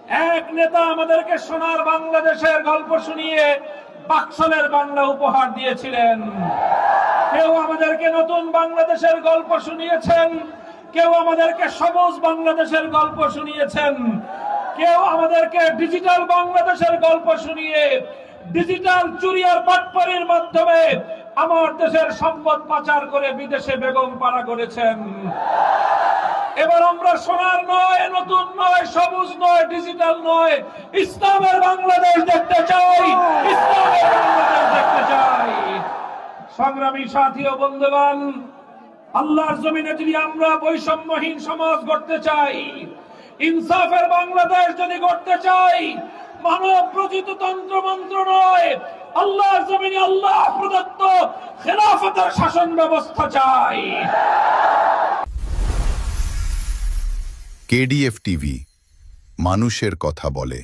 এক নেতা আমাদেরকে সোনার বাংলাদেশের গল্প শুনিয়ে বাকশালের বাংলা উপহার দিয়েছিলেন। কেউ আমাদেরকে নতুন বাংলাদেশের গল্প শুনিয়েছেন, কেউ আমাদেরকে সবুজ বাংলাদেশের গল্প শুনিয়েছেন, কেউ আমাদেরকে ডিজিটাল বাংলাদেশের গল্প শুনিয়ে ডিজিটাল চুরি আর বাটপারির মাধ্যমে আমার দেশের সম্পদ পাচার করে বিদেশে বেগম পাড়া করেছেন। এবার আমরা সোনার নয়, নতুন নয়, সবুজ নয়, ডিজিটাল নয়, ইসলামের বাংলাদেশ দেখতে চাই, ইসলামের বাংলাদেশ দেখতে চাই। সংগ্রামী সাথী ও বন্ধুগণ, আল্লাহর জমিনে যদি আমরা বৈষম্যহীন সমাজ গড়তে চাই, ইনসাফের বাংলাদেশ যদি গড়তে চাই, মানব প্রচিত তন্ত্রমন্ত্র নয়, আল্লাহর জমিনে আল্লাহ প্রদত্ত খেলাফতের শাসন ব্যবস্থা চাই। কেডিএফ টিভি মানুষের কথা বলে।